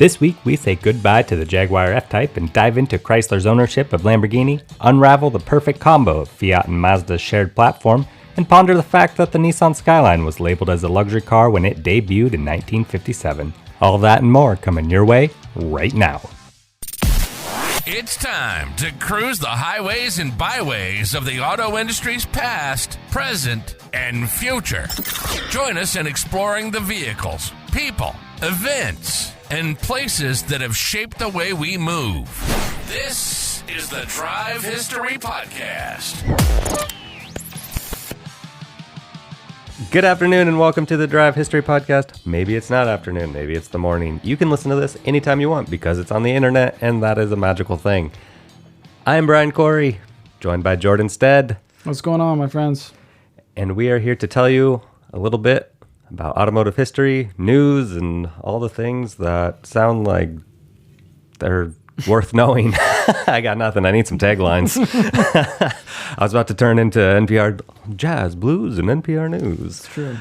This week, we say goodbye to the Jaguar F-Type and dive into Chrysler's ownership of Lamborghini, unravel the perfect combo of Fiat and Mazda's shared platform, and ponder the fact that the Nissan Skyline was labeled as a luxury car when it debuted in 1957. All that and more coming your way right now. It's time to cruise the highways and byways of the auto industry's past, present, and future. Join us in exploring the vehicles, people, events, and places that have shaped the way we move. This is the Drive History Podcast. Good afternoon and welcome to the Drive History Podcast. Maybe it's not afternoon, maybe it's the morning. You can listen to this anytime you want because it's on the internet and that is a magical thing. I am Brian Corey, joined by Jordan Stead. What's going on, my friends? And we are here to tell you a little bit about automotive history, news, and all the things that sound like they're worth knowing. I got nothing. I need some taglines. I was about to turn into NPR Jazz, Blues, and NPR News. It's true.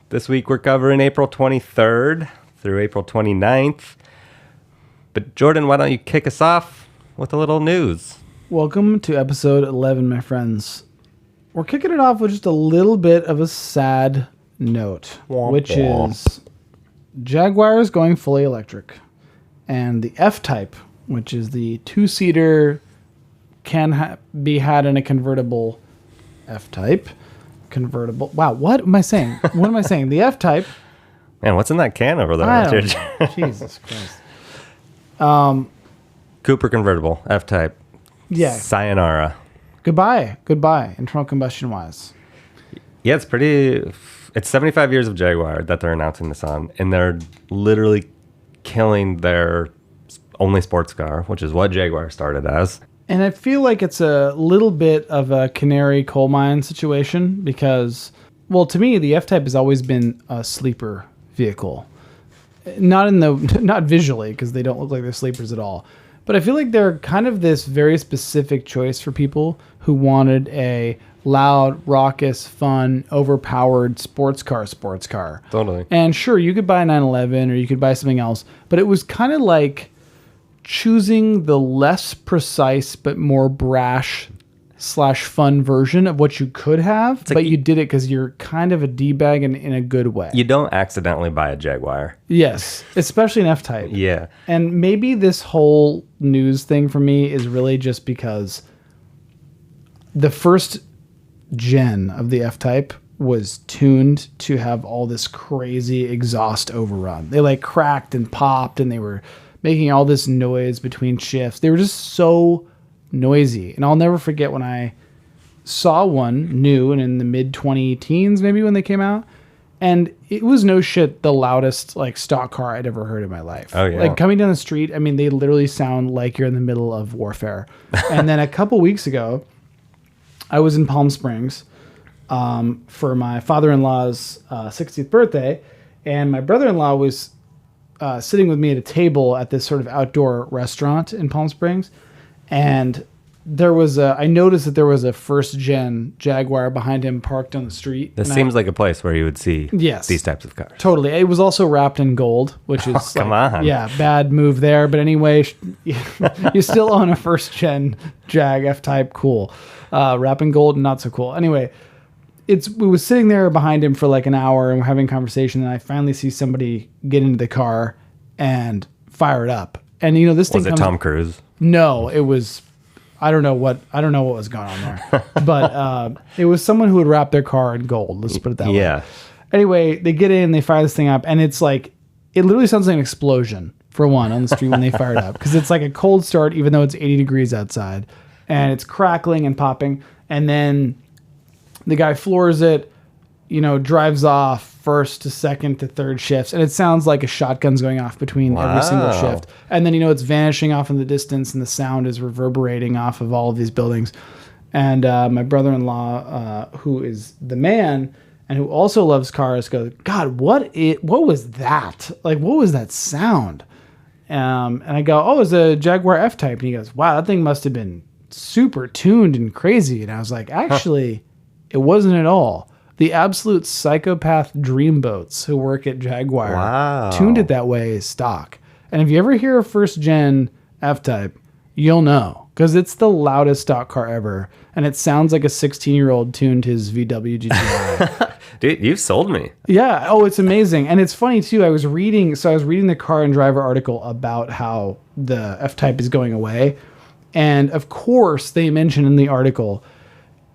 This week we're covering April 23rd through April 29th. But Jordan, why don't you kick us off with a little news? Welcome to episode 11, my friends. We're kicking it off with just a little bit of a sad note, which is Jaguar is going fully electric. And the F-Type, which is the two-seater, can be had in a convertible F-Type. Convertible. Wow, what am I saying? What am I saying? The F-Type. Man, what's in that can over there? Jesus Christ. Cooper convertible, F-Type. Yeah. Sayonara. Goodbye, internal combustion-wise. Yeah, it's 75 years of Jaguar that they're announcing this on, and they're literally killing their only sports car, which is what Jaguar started as. And I feel like it's a little bit of a canary coal mine situation because, well, to me, the F-Type has always been a sleeper vehicle. Not visually, because they don't look like they're sleepers at all. But I feel like they're kind of this very specific choice for people who wanted a loud, raucous, fun, overpowered sports car. Totally. And sure, you could buy a 911 or you could buy something else, but it was kind of like choosing the less precise but more brash / fun version of what you could have, but you did it because you're kind of a D-bag in a good way. You don't accidentally buy a Jaguar. Yes, especially an F-Type. Yeah. And maybe this whole news thing for me is really just because the first gen of the F-Type was tuned to have all this crazy exhaust overrun. They like cracked and popped and they were making all this noise between shifts. They were just so noisy. And I'll never forget when I saw one new and in the mid 20-teens maybe when they came out. And it was no shit the loudest like stock car I'd ever heard in my life. Oh, yeah. Like coming down the street, I mean, they literally sound like you're in the middle of warfare. And then a couple weeks ago, I was in Palm Springs for my father-in-law's 60th birthday. And my brother-in-law was sitting with me at a table at this sort of outdoor restaurant in Palm Springs. And I noticed that there was a first gen Jaguar behind him parked on the street. This seems like a place where you would see these types of cars. Totally. It was also wrapped in gold, which is come on. Yeah, bad move there. But anyway, you still own a first gen Jag F-Type. Cool. Wrapped in gold, not so cool. Anyway, we was sitting there behind him for like an hour and we're having a conversation. And I finally see somebody get into the car and fire it up. And this thing was it Tom Cruise? No, it was. I don't know what was going on there, but it was someone who would wrap their car in gold. Let's put it that way. Yeah. Anyway, they get in, they fire this thing up, and it's like it literally sounds like an explosion for one on the street when they fire it up because it's like a cold start, even though it's 80 degrees outside, and it's crackling and popping, and then the guy floors it, drives off first to second to third shifts, and it sounds like a shotgun's going off between every single shift. And then it's vanishing off in the distance, and the sound is reverberating off of all of these buildings. And my brother-in-law, who is the man and who also loves cars, goes, "God, what was that? Like, what was that sound?" And I go, "Oh, it was a Jaguar F-Type." And he goes, "Wow, that thing must have been super tuned and crazy." And I was like, "Actually, it wasn't at all." The absolute psychopath dreamboats who work at Jaguar Wow. tuned it that way stock. And if you ever hear a first gen F-Type, you'll know, because it's the loudest stock car ever, and it sounds like a 16-year-old tuned his VW GTI. Dude, you've sold me. Yeah. Oh, it's amazing. And it's funny too. I was reading the Car and Driver article about how the F-Type is going away. And of course they mention in the article,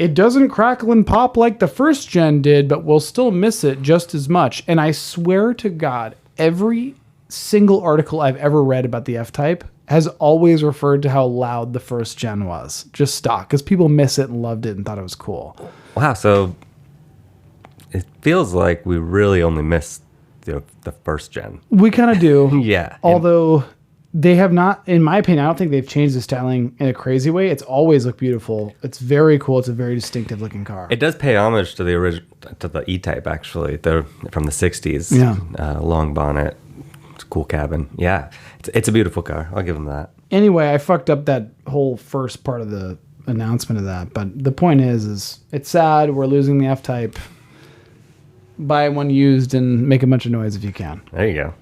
it doesn't crackle and pop like the first gen did, but we'll still miss it just as much. And I swear to God, every single article I've ever read about the F-Type has always referred to how loud the first gen was. Just stock. Because people miss it and loved it and thought it was cool. Wow, so it feels like we really only missed the first gen. We kind of do. Yeah. Although they have not, in my opinion, I don't think they've changed the styling in a crazy way. It's always looked beautiful. It's very cool. It's a very distinctive looking car. It does pay homage to the original, to the E-Type, actually. They're from the 60s. Yeah. Long bonnet, cool cabin. Yeah, it's a beautiful car. I'll give them that. Anyway, I fucked up that whole first part of the announcement of that. But the point is it's sad. We're losing the F-Type. Buy one used and make a bunch of noise if you can. There you go.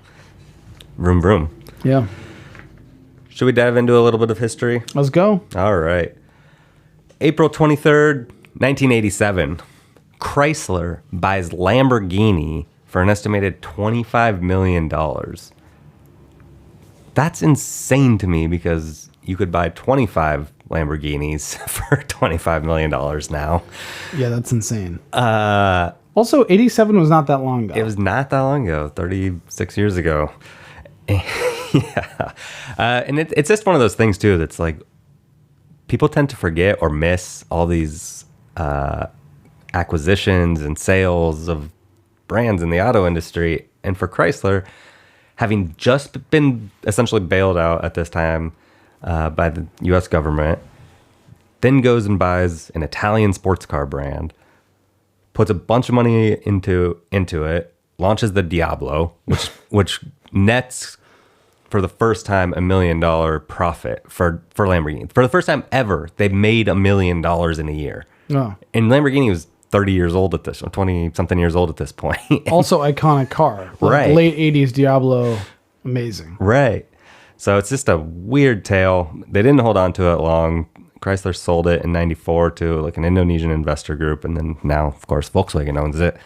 Vroom, vroom. Yeah. Should we dive into a little bit of history? Let's go. All right. April 23rd, 1987. Chrysler buys Lamborghini for an estimated $25 million. That's insane to me because you could buy 25 Lamborghinis for $25 million now. Yeah, that's insane. Also, 87 was not that long ago. It was not that long ago, 36 years ago. Yeah. And it's just one of those things, too, that's like people tend to forget or miss all these acquisitions and sales of brands in the auto industry. And for Chrysler, having just been essentially bailed out at this time by the U.S. government, then goes and buys an Italian sports car brand, puts a bunch of money into it, launches the Diablo, which nets for the first time $1 million profit for Lamborghini. For the first time ever, they made $1 million in a year. Oh. And Lamborghini was 30 years old at this, or 20 something years old at this point. Also iconic car. Like Right. Late 80s Diablo, amazing. Right. So it's just a weird tale. They didn't hold on to it long. Chrysler sold it in 94 to like an Indonesian investor group. And then now, of course, Volkswagen owns it.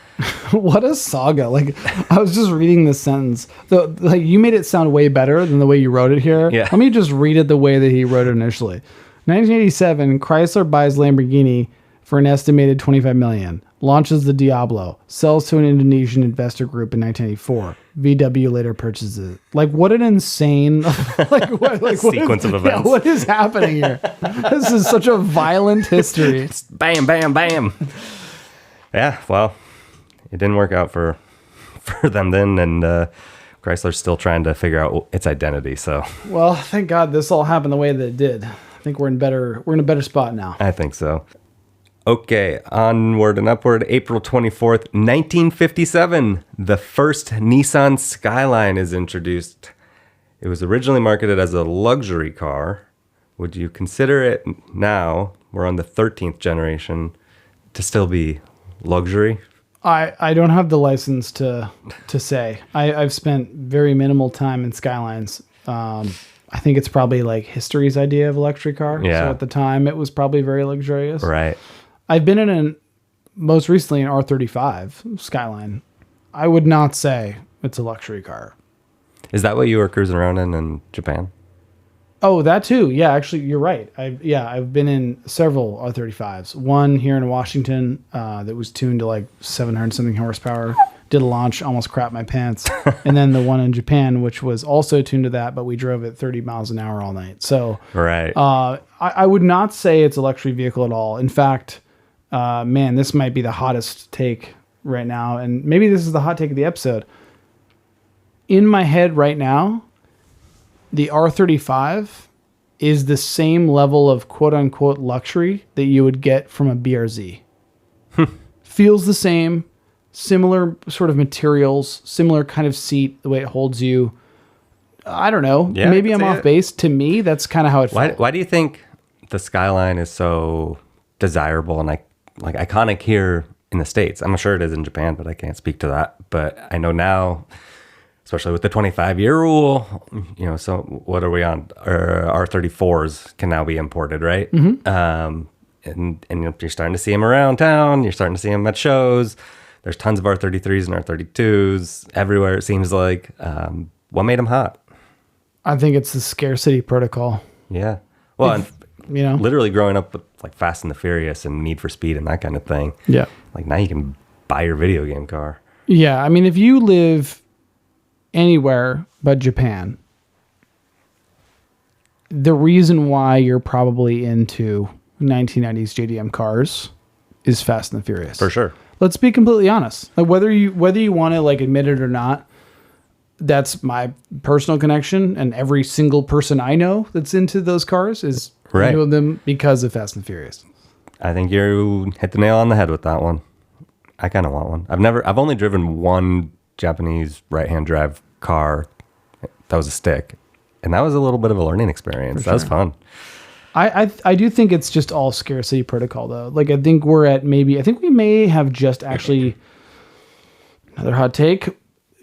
What a saga. Like, I was just reading this sentence. Like, you made it sound way better than the way you wrote it here. Yeah. Let me just read it the way that he wrote it initially. 1987, Chrysler buys Lamborghini for an estimated $25 million. Launches the Diablo. Sells to an Indonesian investor group in 1984. VW later purchases it. Like, what an insane Sequence of events. Yeah, what is happening here? This is such a violent history. Bam, bam, bam. Yeah, well, it didn't work out for them then. And Chrysler's still trying to figure out its identity. So, Well, thank God this all happened the way that it did. I think we're in a better spot now. I think so. Okay, onward and upward. April 24th, 1957, the first Nissan Skyline is introduced. It was originally marketed as a luxury car. Would you consider it now, we're on the 13th generation, to still be luxury? I don't have the license to say. I've spent very minimal time in Skylines. I think it's probably like history's idea of a luxury car. Yeah. So at the time, it was probably very luxurious. Right. I've been in most recently an R35 Skyline. I would not say it's a luxury car. Is that what you were cruising around in Japan? Oh, that too. Yeah, actually, you're right. I've been in several R35s. One here in Washington that was tuned to like 700 something horsepower. Did a launch, almost crapped my pants. And then the one in Japan, which was also tuned to that, but we drove at 30 miles an hour all night. So Right. I would not say it's a luxury vehicle at all. In fact, man, this might be the hottest take right now. And maybe this is the hot take of the episode. In my head right now, the R35 is the same level of quote unquote luxury that you would get from a BRZ. Feels the same, similar sort of materials, similar kind of seat, the way it holds you. I don't know. Yeah, Maybe I I'm can see off it. base. To me, that's kind of how it felt. Why do you think the Skyline is so desirable and like iconic here in the States. I'm sure it is in Japan, but I can't speak to that. But I know now, especially with the 25-year rule, so what are we on? R34s can now be imported, right? And you're starting to see them around town. You're starting to see them at shows. There's tons of R33s and R32s everywhere, it seems like. What made them hot? I think it's the scarcity protocol. Yeah. Well, literally growing up with like Fast and the Furious and Need for Speed and that kind of thing. Yeah. Like now you can buy your video game car. Yeah. I mean, if you live anywhere but Japan, the reason why you're probably into 1990s JDM cars is Fast and the Furious. For sure. Let's be completely honest. Like whether you want to like admit it or not, that's my personal connection, and every single person I know that's into those cars is into them because of Fast and Furious. I think you hit the nail on the head with that one. I kind of want one. I've only driven one Japanese right-hand drive car that was a stick, and that was a little bit of a learning experience. That was fun. I do think it's just all scarcity protocol though. Like I think we may have just actually, another hot take,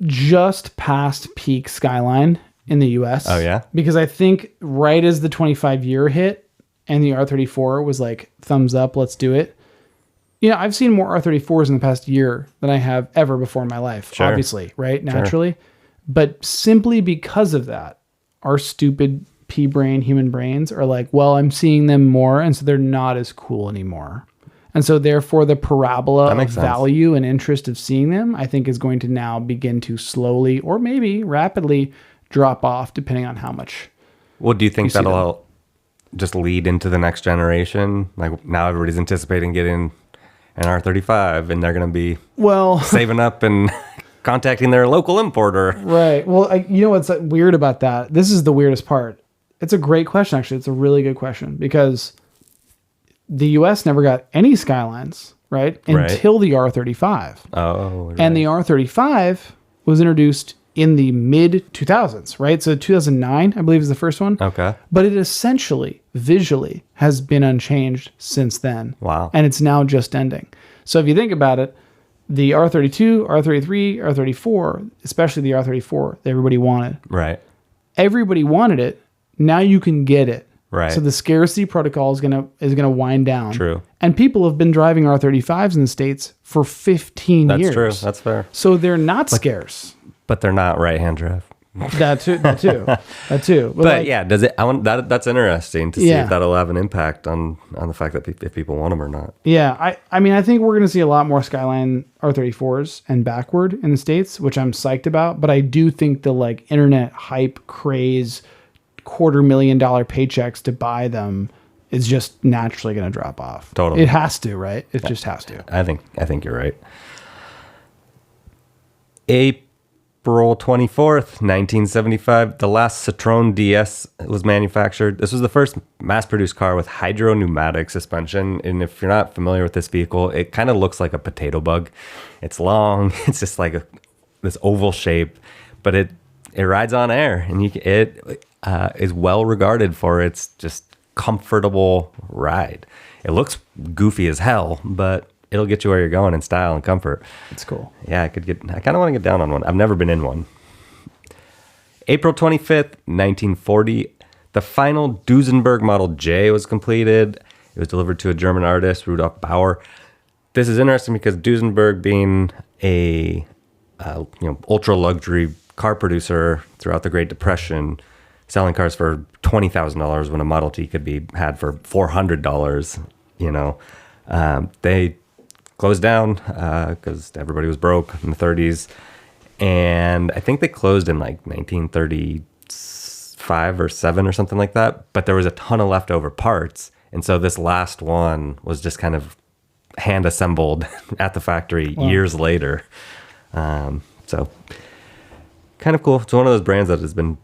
just past peak Skyline in the US. Oh yeah? Because I think right as the 25-year hit and the R34 was like, thumbs up, let's do it. I've seen more R34s in the past year than I have ever before in my life, obviously, right? Naturally. Sure. But simply because of that, our stupid pea-brain human brains are like, well, I'm seeing them more, and so they're not as cool anymore. And so therefore the parabola of value and interest of seeing them, I think, is going to now begin to slowly or maybe rapidly drop off depending on how much. Well, do you think that'll just lead into the next generation? Like now everybody's anticipating getting an R35 and they're going to be saving up and contacting their local importer. Right. Well, what's weird about that? This is the weirdest part. It's a great question, actually. It's a really good question because the U.S. never got any Skylines, right? Until the R35. Oh, right. And the R35 was introduced in the mid-2000s, right? So 2009, I believe, is the first one. Okay. But it essentially, visually, has been unchanged since then. Wow. And it's now just ending. So if you think about it, the R32, R33, R34, especially the R34, that everybody wanted. Right. Everybody wanted it. Now you can get it. Right. So the scarcity protocol is gonna wind down. True. And people have been driving R35s in the States for 15 years. That's true. That's fair. So they're not scarce. But they're not right-hand drive. That too. But yeah, does it? That's interesting to see if that'll have an impact on the fact that if people want them or not. Yeah, I mean, I think we're going to see a lot more Skyline R34s and backward in the States, which I'm psyched about. But I do think the like internet hype craze, $250,000 paychecks to buy them is just naturally going to drop off. Totally, it has to, right? It just has to. I think you're right. April 24th, 1975, the last Citroen DS was manufactured. This was the first mass-produced car with hydro-pneumatic suspension. And if you're not familiar with this vehicle, it kind of looks like a potato bug. It's long. It's just like this oval shape, but it rides on air, and it is well regarded for its just comfortable ride. It looks goofy as hell, but it'll get you where you're going in style and comfort. It's cool. Yeah, I kind of want to get down on one. I've never been in one. April 25th, 1940, the final Duesenberg Model J was completed. It was delivered to a German artist, Rudolf Bauer. This is interesting because Duesenberg, being a ultra luxury car producer throughout the Great Depression, selling cars for $20,000 when a Model T could be had for $400. They closed down because everybody was broke in the 30s, and I think they closed in like 1935 or 7 or something like that. But there was a ton of leftover parts, and so this last one was just kind of hand assembled at the factory years later. So kind of cool. It's one of those brands that has been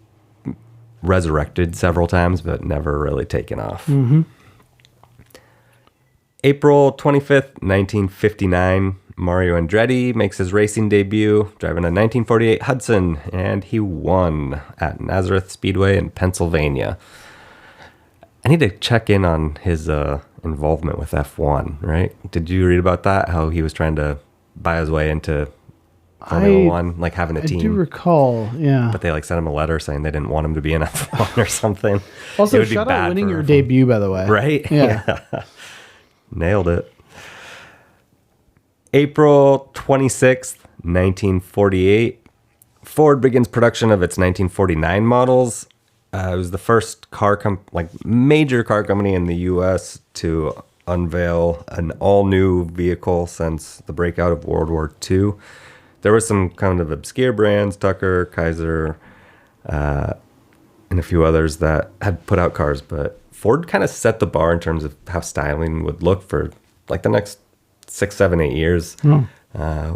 resurrected several times, but never really taken off. Mm-hmm. April 25th, 1959, Mario Andretti makes his racing debut, driving a 1948 Hudson, and he won at Nazareth Speedway in Pennsylvania. I need to check in on his involvement with F1, right? Did you read about that? How he was trying to buy his way into Formula One, like having a team. I do recall, yeah. But they like sent him a letter saying they didn't want him to be in F1 or something. Also, shout out winning your debut, by the way. Right? Yeah. Nailed it. April 26th, 1948. Ford begins production of its 1949 models. It was the first major car company in the U.S. to unveil an all-new vehicle since the breakout of World War II. There were some kind of obscure brands, Tucker, Kaiser, and a few others that had put out cars, but Ford kind of set the bar in terms of how styling would look for like the next 6, 7, 8 years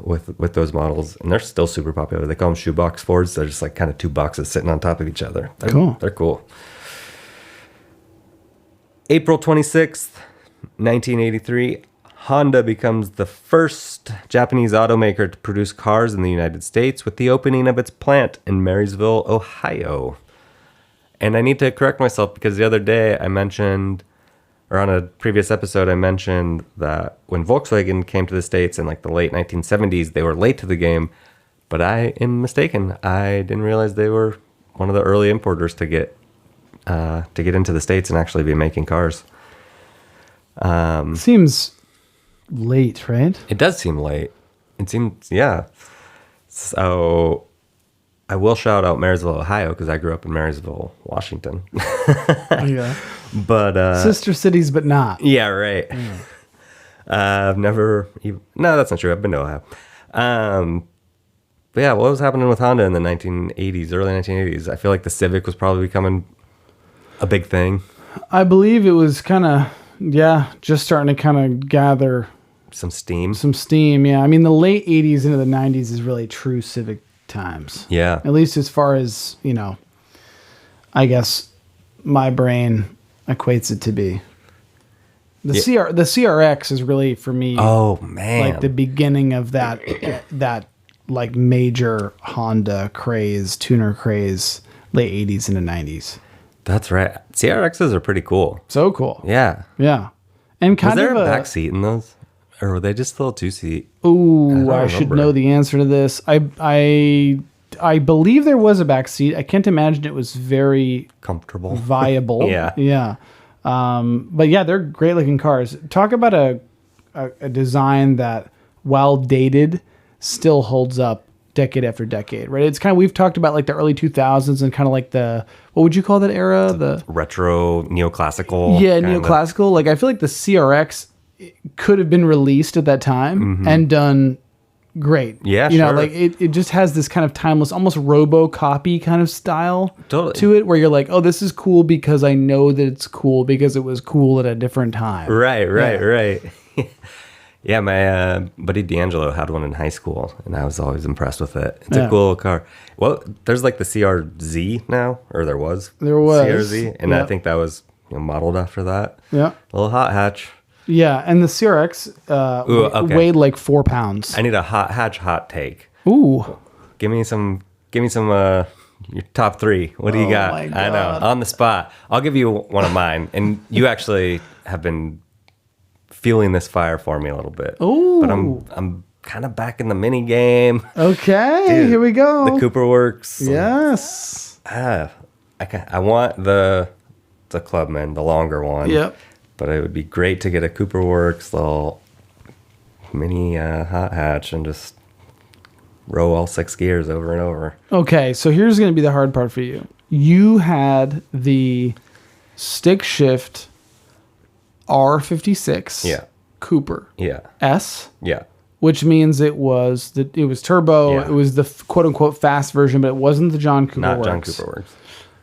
with those models. And they're still super popular. They call them shoebox Fords. They're just like kind of two boxes sitting on top of each other. They're cool. April 26th, 1983. Honda becomes the first Japanese automaker to produce cars in the United States with the opening of its plant in Marysville, Ohio. And I need to correct myself because the other day I mentioned, or on a previous episode, I mentioned that when Volkswagen came to the States in like the late 1970s, they were late to the game. But I am mistaken. I didn't realize they were one of the early importers to get into the States and actually be making cars. Seems late, right? It does seem late. It seems, yeah. So I will shout out Marysville, Ohio, because I grew up in Marysville, Washington. Yeah. But sister cities, but not. Yeah, right. I've never even, no, that's not true. I've been to Ohio. But yeah, what was happening with Honda in the 1980s, early 1980s? I feel like the Civic was probably becoming a big thing. I believe it was kind of, just starting to kind of gather some steam. Yeah. I mean, the late 80s into the 90s is really true Civic times. Yeah. At least as far as, I guess my brain equates it to be. The CRX is really, for me, oh man, like the beginning of that like major Honda craze, tuner craze, late 80s into 90s. That's right. CRXs are pretty cool. So cool. Yeah. Yeah. And kind was there of a back seat in those? Or were they just still 2-seat? Ooh, I should know the answer to this. I believe there was a back seat. I can't imagine it was very comfortable, viable. Yeah. Yeah. But yeah, they're great looking cars. Talk about a design that, while dated, still holds up decade after decade, right? It's kind of, we've talked about like the early 2000s and kind of like the, what would you call that era? The retro neoclassical. Yeah, neoclassical. Like I feel like the CRX could have been released at that time and done great. Yeah, you know, sure. like it just has this kind of timeless, almost robo-copy kind of style to it, where you're like, oh, this is cool because I know that it's cool because it was cool at a different time. Right. Yeah, my buddy D'Angelo had one in high school, and I was always impressed with it. It's a cool car. Well, there's like the CRZ now, or there was CRZ, and I think that was modeled after that. Yeah, a little hot hatch. Yeah, and the CRX weighed like 4 pounds. I need a hot hatch hot take. Ooh, give me some. Your top 3. What do you got? My God. I know, on the spot. I'll give you one of mine, and you actually have been feeling this fire for me a little bit. Ooh. But I'm kind of back in the mini game. Okay, Dude, here we go. The Cooper Works. Yes. I want the Clubman, the longer one. Yep. But it would be great to get a Cooper Works little mini hot hatch and just row all 6 gears over and over. Okay, so here's going to be the hard part for you. You had the stick shift R56 Cooper S, which means it was turbo. It was the quote unquote fast version, but it wasn't the John Cooper Works. Not John Cooper Works.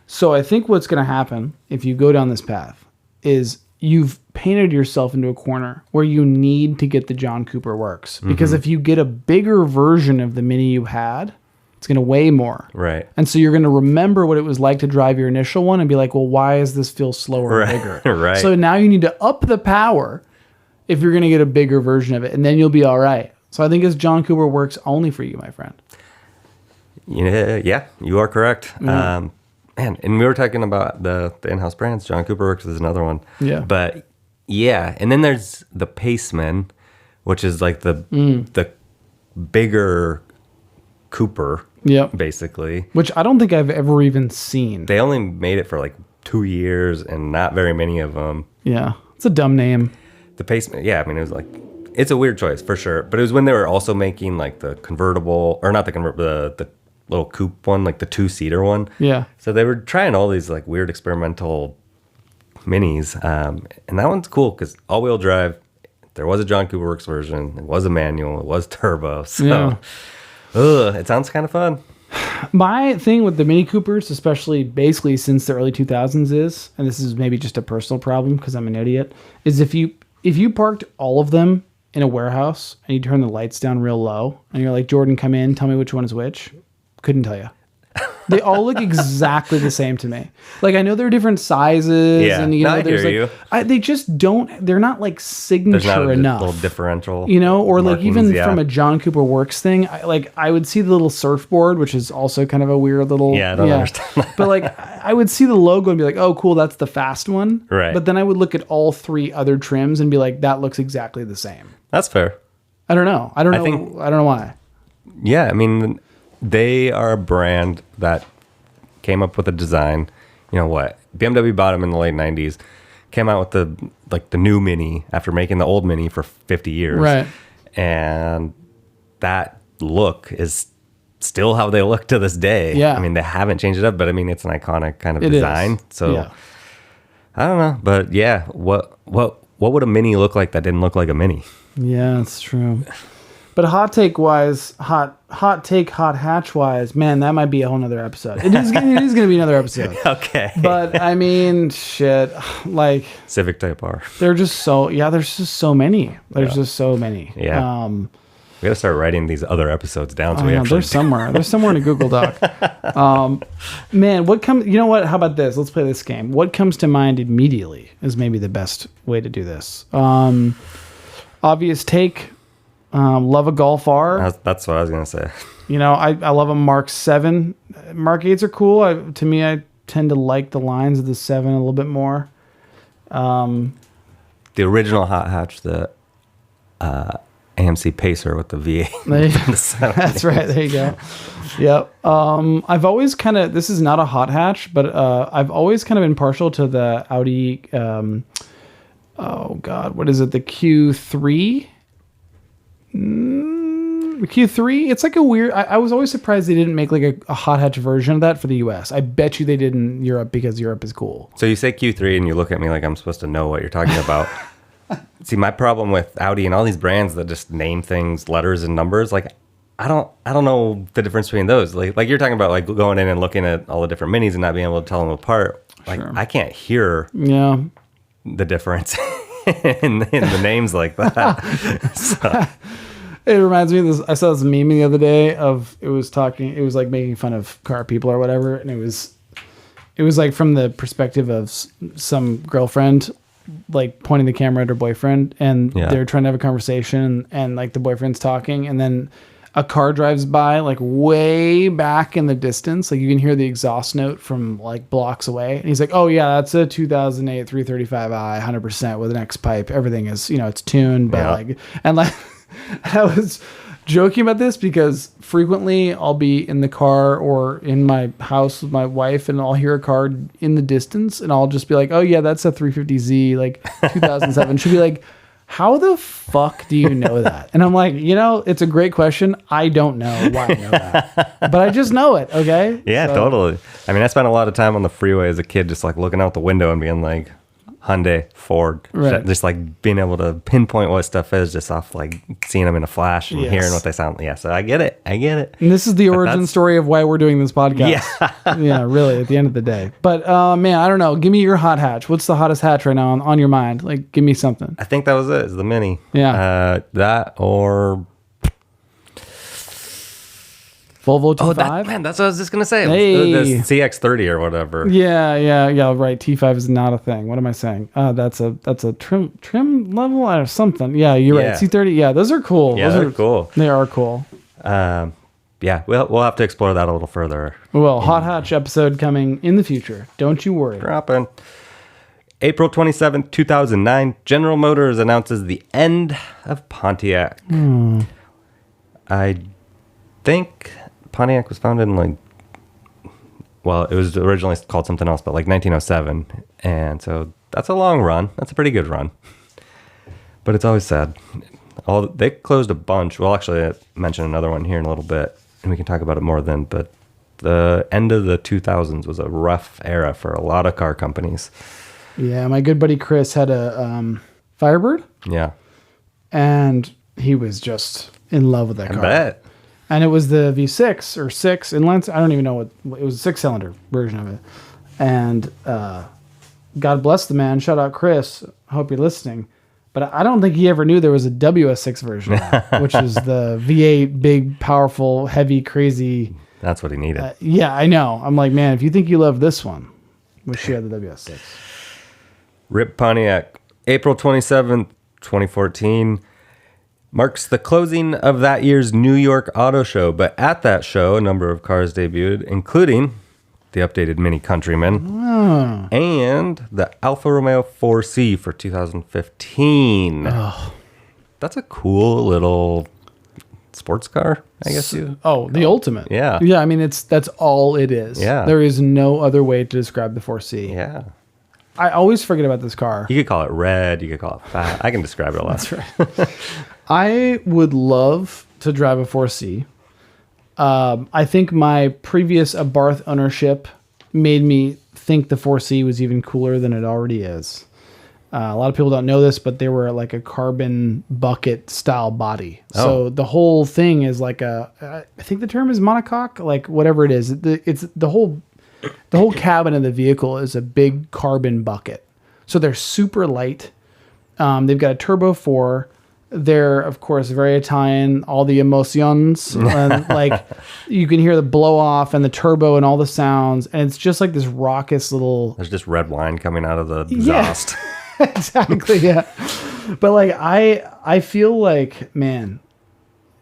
So I think what's going to happen if you go down this path is you've painted yourself into a corner where you need to get the John Cooper Works, because if you get a bigger version of the Mini you had, it's going to weigh more. Right. And so you're going to remember what it was like to drive your initial one and be like, well, why does this feel slower and bigger? Right. So now you need to up the power if you're going to get a bigger version of it, and then you'll be all right. So I think it's John Cooper Works only for you, my friend. Yeah, you are correct. Man, and we were talking about the in-house brands. John Cooper Works is another one. Yeah. But Yeah, and then there's the Paceman, which is like the bigger Cooper, Yep. basically. Which I don't think I've ever even seen. They only made it for like 2 years, and not very many of them. Yeah. It's a dumb name. The Paceman, yeah, I mean, it was like, it's a weird choice for sure. But it was when they were also making like the convertible, or not the convertible, the little coupe one, like the 2-seater one. Yeah. So they were trying all these like weird experimental minis, and that one's cool because all-wheel drive. There was a John Cooper Works version. It was a manual. It was turbo. So, it sounds kind of fun. My thing with the Mini Coopers, especially basically since the early 2000s is, and this is maybe just a personal problem because I'm an idiot, is if you parked all of them in a warehouse and you turn the lights down real low and you're like, Jordan, come in, tell me which one is which. Couldn't tell you. They all look exactly the same to me. Like, I know they're different sizes, Yeah, and you know, I there's hear like, you. they just don't. They're not like There's signature not a enough. little differential, You know, or like markings, even yeah. from a John Cooper Works thing, I would see the little surfboard, which is also kind of a weird little. Yeah, I don't understand that. But like, I would see the logo and be like, oh, cool, that's the fast one. Right. But then I would look at all 3 other trims and be like, that looks exactly the same. That's fair. I don't know. I don't know. think- I don't know why. Yeah, I mean, they are a brand that came up with a design. You know what? BMW bought them in the late 90s, came out with the new Mini after making the old Mini for 50 years. Right. And that look is still how they look to this day. Yeah. I mean, they haven't changed it up, but I mean, it's an iconic kind of It is. design. So Yeah. I don't know, but yeah, what would a Mini look like that didn't look like a Mini? Yeah, that's true. But hot take wise, hot hatch wise, man, that might be a whole nother episode. It is going to be another episode. Okay. But I mean, shit, like Civic Type R. there's just so many. There's just so many. Yeah. We got to start writing these other episodes down so we Yeah, actually there's somewhere. There's somewhere in a Google Doc. Man, what comes? You know what? How about this? Let's play this game. What comes to mind immediately is maybe the best way to do this. Obvious take. Love a Golf R. That's what I was going to say. You know, I love a Mark 7. Mark 8s are cool. To me, I tend to like the lines of the 7 a little bit more. The original hot hatch, the AMC Pacer with the V8. That's right. There you go. Yep. I've always kind of, this is not a hot hatch, but I've always kind of been partial to the Audi, oh God, what is it? The Q3? The Q3? It's like a weird, I was always surprised they didn't make like a hot hatch version of that for the US. I bet you they did in Europe because Europe is cool. So you say Q3 and you look at me like I'm supposed to know what you're talking about. See, my problem with Audi and all these brands that just name things letters and numbers, like I don't know the difference between those. Like you're talking about like going in and looking at all the different minis and not being able to tell them apart. Like Sure. I can't hear Yeah. the difference in the names like that. So, It reminds me of this. I saw this meme the other day of it was like making fun of car people or whatever, and it was like from the perspective of some girlfriend like pointing the camera at her boyfriend, and they're trying to have a conversation, and like the boyfriend's talking, and then a car drives by like way back in the distance, like you can hear the exhaust note from like blocks away, and he's like, oh yeah, that's a 2008 335i 100% with an X pipe, everything is, you know, it's tuned, but like, and like I was joking about this because frequently I'll be in the car or in my house with my wife and I'll hear a car in the distance and I'll just be like, oh yeah, that's a 350Z, like 2007. She'll be like, how the fuck do you know that? And I'm like, you know, it's a great question. I don't know why I know that, but I just know it. Okay. yeah, So, totally. I mean, I spent a lot of time on the freeway as a kid, just like looking out the window and being like, Hyundai, Ford, Right. just like being able to pinpoint what stuff is just off like seeing them in a flash and Yes. hearing what they sound. Yeah, so I get it. And this is the origin that's- story of why we're doing this podcast. Yeah. Yeah, really, at the end of the day. But man, I don't know. Give me your hot hatch. What's the hottest hatch right now on your mind? Like, give me something. I think that was it. Is the Mini. Yeah. That or Volvo T5? that's what I was just gonna say. Hey. The CX-30 or whatever. Yeah, right. T5 is not a thing. What am I saying? That's a trim level or something. Yeah, you're Yeah. right. C30. Yeah, those are cool. Yeah, those they're cool. They are cool. Yeah, we'll have to explore that a little further. Well, hot hatch episode coming in the future. Don't you worry. Dropping. April 27th, 2009, General Motors announces the end of Pontiac. I think Pontiac was founded in it was originally called something else, but 1907. And so that's a long run. That's a pretty good run. But it's always sad. They closed a bunch. Well, actually, I mentioned another one here in a little bit, and we can talk about it more then. But the end of the 2000s was a rough era for a lot of car companies. Yeah, my good buddy Chris had a Firebird. Yeah. And he was just in love with that car. I bet. And it was the V6 or 6 inline. I don't even know what it was, a 6-cylinder version of it. And God bless the man. Shout out Chris. I hope you're listening. But I don't think he ever knew there was a WS6 version of that, which is the V8, big, powerful, heavy, crazy. That's what he needed. Yeah, I know. I'm like, man, if you think you love this one, wish you had the WS6. Rip Pontiac. April 27th, 2014. Marks the closing of that year's New York Auto Show. But at that show, a number of cars debuted, including the updated Mini Countryman and the Alfa Romeo 4C for 2015. Oh. That's a cool little sports car, I guess. The ultimate. Yeah. Yeah, I mean, that's all it is. Yeah. There is no other way to describe the 4C. Yeah. I always forget about this car. You could call it red. You could call it fat. I can describe it a lot. That's right. I would love to drive a 4C. I think my previous Abarth ownership made me think the 4C was even cooler than it already is. A lot of people don't know this, but they were like a carbon bucket style body. Oh. So the whole thing is like I think the term is monocoque, like whatever it is. It's the whole cabin of the vehicle is a big carbon bucket. So they're super light. They've got a turbo 4. They're, of course, very Italian, all the emotions. And you can hear the blow off and the turbo and all the sounds. And it's just like this raucous little... There's just red wine coming out of the exhaust. Yeah, exactly, yeah. But I feel like, man,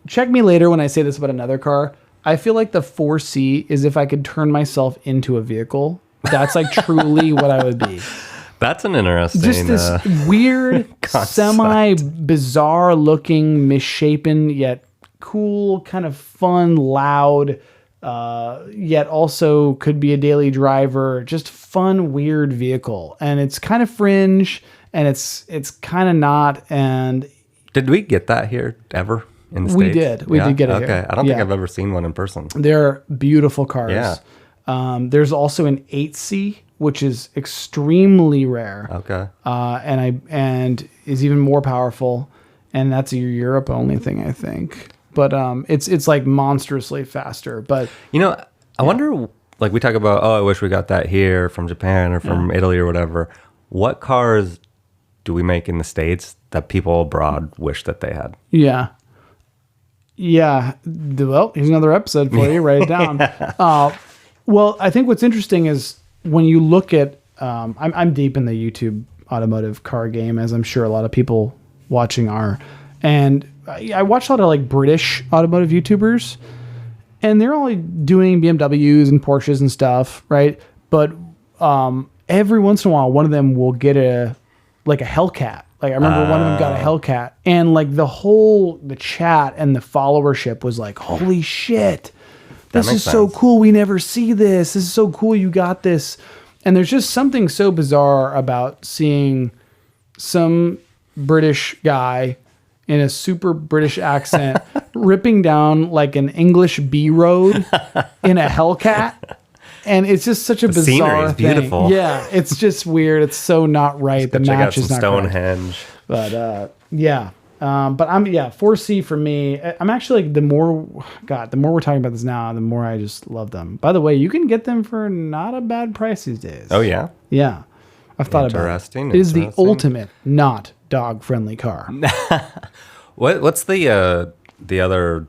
check me later when I say this about another car. I feel like the 4C is if I could turn myself into a vehicle. That's truly what I would be. That's an interesting... Just this weird, semi-bizarre looking, misshapen, yet cool, kind of fun, loud, yet also could be a daily driver. Just fun, weird vehicle. And it's kind of fringe, and it's kind of not. And did we get that here ever in the States? We did. We did get it here. I don't think I've ever seen one in person. They're beautiful cars. Yeah. There's also an 8C, which is extremely rare. Okay. And is even more powerful, and that's a Europe only thing, I think. But it's like monstrously faster. But I wonder, we talk about, I wish we got that here from Japan or from Italy or whatever. What cars do we make in the States that people abroad wish that they had? Yeah. Yeah. Well, here's another episode for you. Write it down. Well, I think what's interesting is when you look at, I'm deep in the YouTube automotive car game, as I'm sure a lot of people watching are. And I watch a lot of British automotive YouTubers, and they're all doing BMWs and Porsches and stuff, right? But every once in a while, one of them will get a Hellcat. I remember one of them got a Hellcat, and the chat and the followership was like, holy shit, this is so cool. We never see this. This is so cool. You got this. And there's just something so bizarre about seeing some British guy in a super British accent ripping down an English B road in a Hellcat. And it's just such a bizarre thing. Beautiful. Yeah, it's just weird. It's so not right. The match is not Stonehenge. But yeah. But 4C for me. I'm actually the more we're talking about this now, the more I just love them. By the way, you can get them for not a bad price these days. Oh yeah? Yeah. I've thought about it. Interesting. It is the ultimate not dog-friendly car. What's the other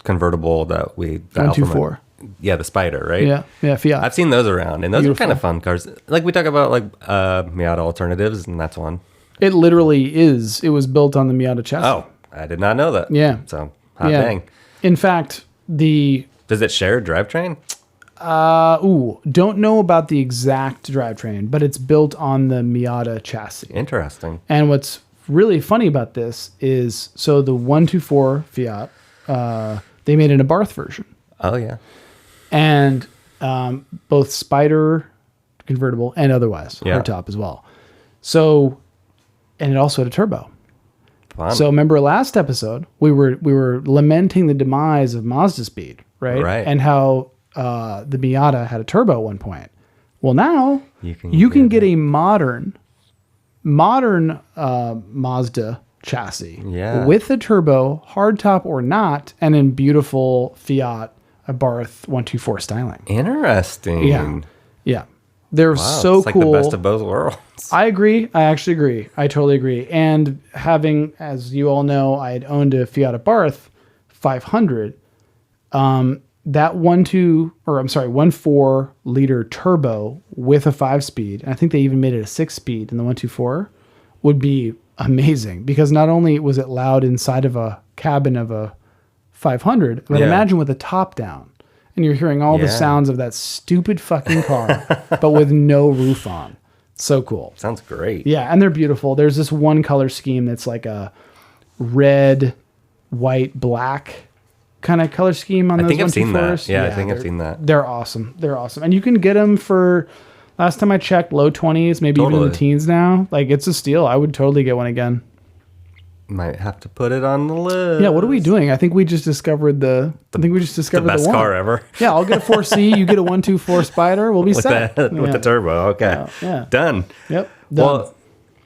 convertible that 124? Yeah, the Spider, right? Yeah, Fiat. I've seen those around, and those are kind of fun cars. We talk about Miata alternatives, and that's one. It literally is. It was built on the Miata chassis. Oh, I did not know that. Yeah. So, hot dang. In fact, Does it share a drivetrain? Don't know about the exact drivetrain, but it's built on the Miata chassis. Interesting. And what's really funny about this is, so the 124 Fiat, they made an Abarth version. Oh, yeah. And both Spider convertible and otherwise, Yeah. hardtop as well. So, and it also had a turbo. Fun. So remember last episode, we were lamenting the demise of Mazda Speed, right? Right. And how the Miata had a turbo at one point. Well, now You can get a modern Mazda chassis with a turbo, hardtop or not, and in beautiful Fiat Abarth 124 styling. Interesting. Yeah. They're Wow, so it's like cool. the best of both worlds. I agree. I actually agree. I totally agree. And having, as you all know, I had owned a Fiat Abarth 500. That 1.4 liter turbo with a 5-speed, and I think they even made it a 6-speed in the 124, would be amazing, because not only was it loud inside of a cabin of a 500, but imagine with the top down, and you're hearing all the sounds of that stupid fucking car, but with no roof on. So cool. Sounds great. Yeah, and they're beautiful. There's this one color scheme that's like a red, white, black kind of color scheme on those 124s. I think I've seen that. Yeah, I think I've seen that. They're awesome. They're awesome. And you can get them for, last time I checked, low 20s, maybe even in the teens now. Like, it's a steal. I would totally get one again. Might have to put it on the list. Yeah, what are we doing? I think we just discovered the best car ever. Yeah, I'll get a 4C, you get a 124 Spider, we'll be set. With the turbo. Okay. Yeah. Done. Yep. Done. Well,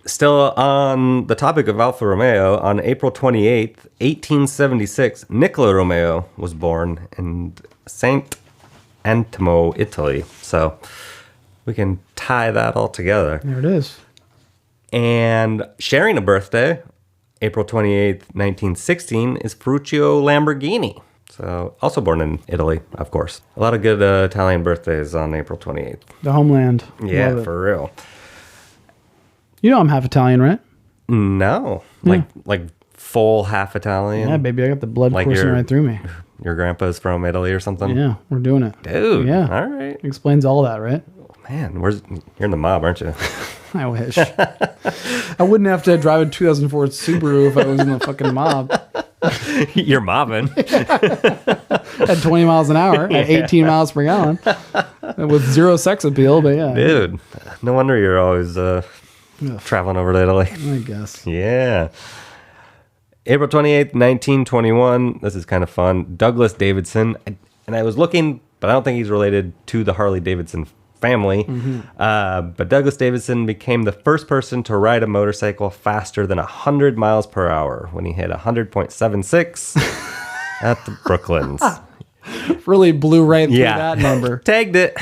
still on the topic of Alfa Romeo, on April 28th, 1876, Nicola Romeo was born in St. Antimo, Italy. So we can tie that all together. There it is. And sharing a birthday, April 28th, 1916, is Ferruccio Lamborghini. So also born in Italy, of course. A lot of good Italian birthdays on April 28th. The homeland. Yeah, Love it. for real. You know I'm half Italian, right? No. Like full half Italian? Yeah, baby, I got the blood Like coursing your- right through me. Your grandpa's from Italy or something? Yeah, we're doing it. Dude. Yeah. All right. Explains all that, right? Man, you're in the mob, aren't you? I wish. I wouldn't have to drive a 2004 Subaru if I was in the fucking mob. You're mobbing. At 20 miles an hour, at 18 miles per gallon, with zero sex appeal, but yeah. Dude, no wonder you're always traveling over to Italy. I guess. Yeah. April 28th, 1921. This is kind of fun. Douglas Davidson. And I was looking, but I don't think he's related to the Harley Davidson family. But Douglas Davidson became the first person to ride a motorcycle faster than 100 miles per hour when he hit 100.76 at the Brooklands. Really blew right through that number. Tagged it.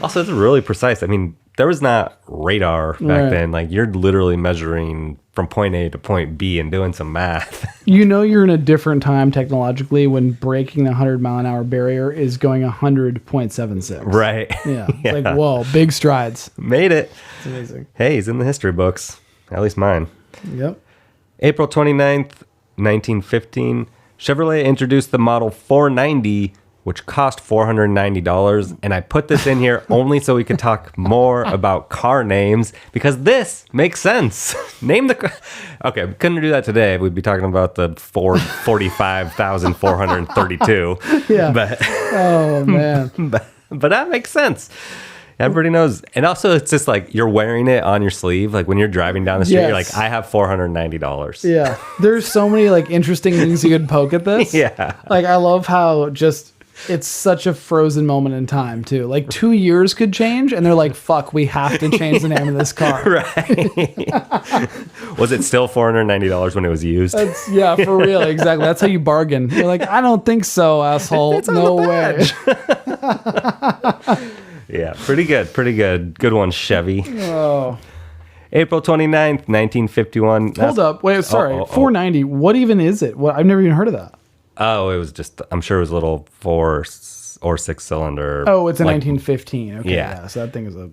Also, it's really precise. I mean, there was not radar back then. Like, you're literally measuring from point A to point B and doing some math. You know you're in a different time technologically when breaking the 100-mile-an-hour barrier is going 100.76. Right. Yeah. It's like, whoa, big strides. Made it. It's amazing. Hey, he's in the history books. At least mine. Yep. April 29th, 1915, Chevrolet introduced the Model 490, which cost $490. And I put this in here only so we could talk more about car names, because this makes sense. Name the car. Okay, we couldn't do that today. We'd be talking about the 45,432. Yeah. But, Oh, man. but that makes sense. Everybody knows. And also, it's just like you're wearing it on your sleeve. Like when you're driving down the street, you're like, I have $490. Yeah. There's so many like interesting things you could poke at this. Yeah. Like I love how just it's such a frozen moment in time too. Like 2 years could change and they're like, fuck, we have to change the name of this car. Right. Was it still $490 when it was used? That's, yeah, for real. Exactly. That's how you bargain. You're like, I don't think so, asshole. It's on no the way. badge. Yeah, pretty good. Pretty good. Good one, Chevy. Oh. April 29th, 1951. Hold up. Wait, sorry. 490. What even is it? What, I've never even heard of that. Oh, it was just, I'm sure it was a little 4 or 6 cylinder. Oh, it's a 1915. Okay. Yeah. So that thing is a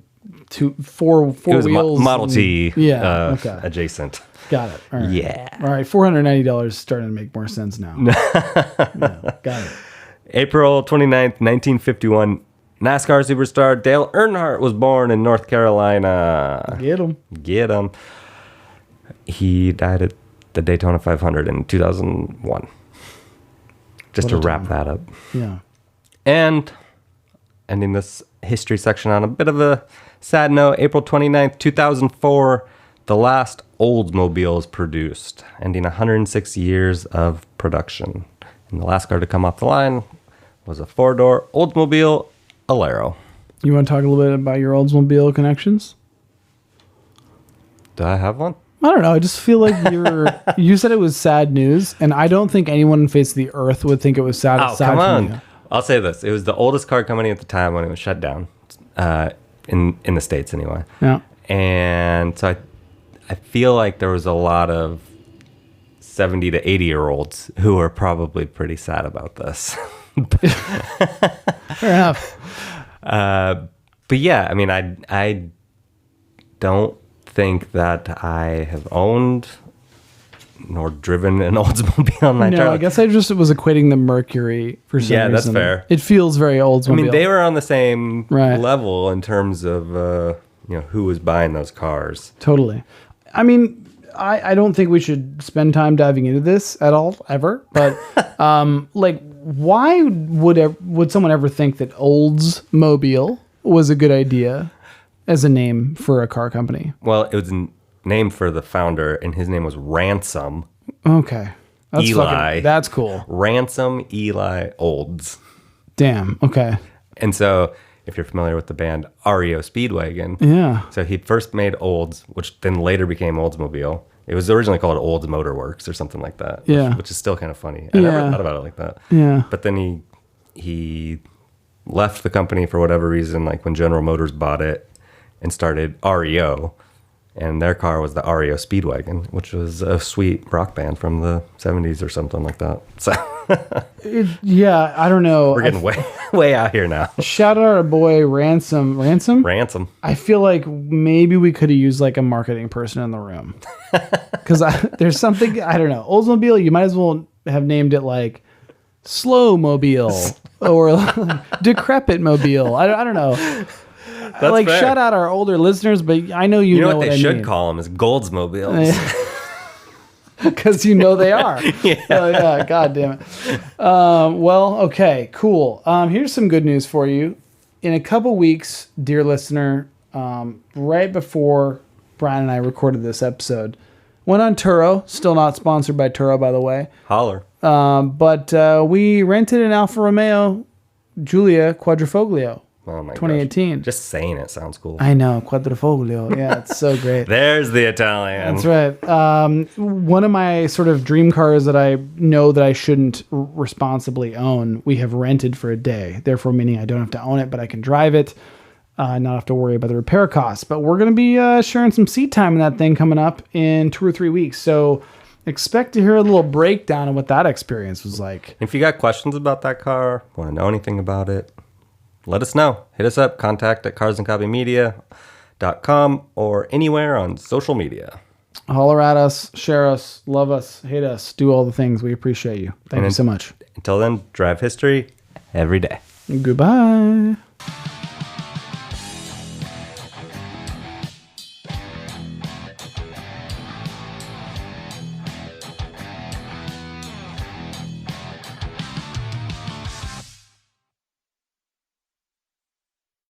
four it was wheels. Model T okay. adjacent. Got it. All right. Yeah. All right. $490 starting to make more sense now. Yeah, got it. April 29th, 1951, NASCAR superstar Dale Earnhardt was born in North Carolina. Get him. Get him. He died at the Daytona 500 in 2001. Just to wrap that up. Yeah. And ending this history section on a bit of a sad note, April 29th, 2004, the last Oldsmobile is produced, ending 106 years of production. And the last car to come off the line was a four-door Oldsmobile Alero. You want to talk a little bit about your Oldsmobile connections? Do I have one? I don't know. I just feel like you said it was sad news, and I don't think anyone in the face of the earth would think it was sad. Oh, come on. I'll say this. It was the oldest car company at the time when it was shut down, in the States anyway. Yeah. And so I feel like there was a lot of 70 to 80-year-olds who are probably pretty sad about this. Fair enough. But yeah, I mean, I don't think that I have owned nor driven an Oldsmobile in my entire life. I guess I just was equating the Mercury for some reason. Yeah, that's fair. It feels very Oldsmobile. I mean, they were on the same Right. level in terms of who was buying those cars. Totally. I mean, I don't think we should spend time diving into this at all, ever. But why would someone ever think that Oldsmobile was a good idea as a name for a car company? Well, it was named for the founder, and his name was Ransom. Okay. That's Eli. That's cool. Ransom Eli Olds. Damn. Okay. And so, if you're familiar with the band REO Speedwagon, Yeah. so he first made Olds, which then later became Oldsmobile. It was originally called Olds Motor Works or something like that. Yeah. Which is still kind of funny. I never thought about it like that. Yeah. But then he left the company for whatever reason, like when General Motors bought it, and started REO. And their car was the REO Speedwagon, which was a sweet rock band from the 70s or something like that. So Yeah, I don't know. we're getting way out here now. Shout out our boy Ransom. Ransom? Ransom. I feel like maybe we could have used like a marketing person in the room. Because there's something, I don't know. Oldsmobile, you might as well have named it like Slow Mobile or Decrepit Mobile. I don't know. That's like fair. shout out our older listeners, but I know you know what they I should mean. call them is Goldsmobiles. Because you know they are. Yeah. Oh, yeah. God damn it. Well, okay, cool. Here's some good news for you. In a couple weeks, dear listener, right before Brian and I recorded this episode, went on Turo. Still not sponsored by Turo, by the way. Holler. But we rented an Alfa Romeo Giulia Quadrifoglio. Oh my 2018. gosh. Just saying it sounds cool. I know, Quadrifoglio. Yeah, it's so great. There's the Italian. That's right. One of my sort of dream cars that I know that I shouldn't responsibly own, we have rented for a day. Therefore, meaning I don't have to own it, but I can drive it, not have to worry about the repair costs. But we're going to be sharing some seat time in that thing coming up in 2 or 3 weeks. So expect to hear a little breakdown of what that experience was like. If you got questions about that car, want to know anything about it, let us know. Hit us up, contact@carsandcopymedia.com or anywhere on social media. Holler at us, share us, love us, hate us, do all the things. We appreciate you. Thank you so much. Until then, drive history every day. Goodbye.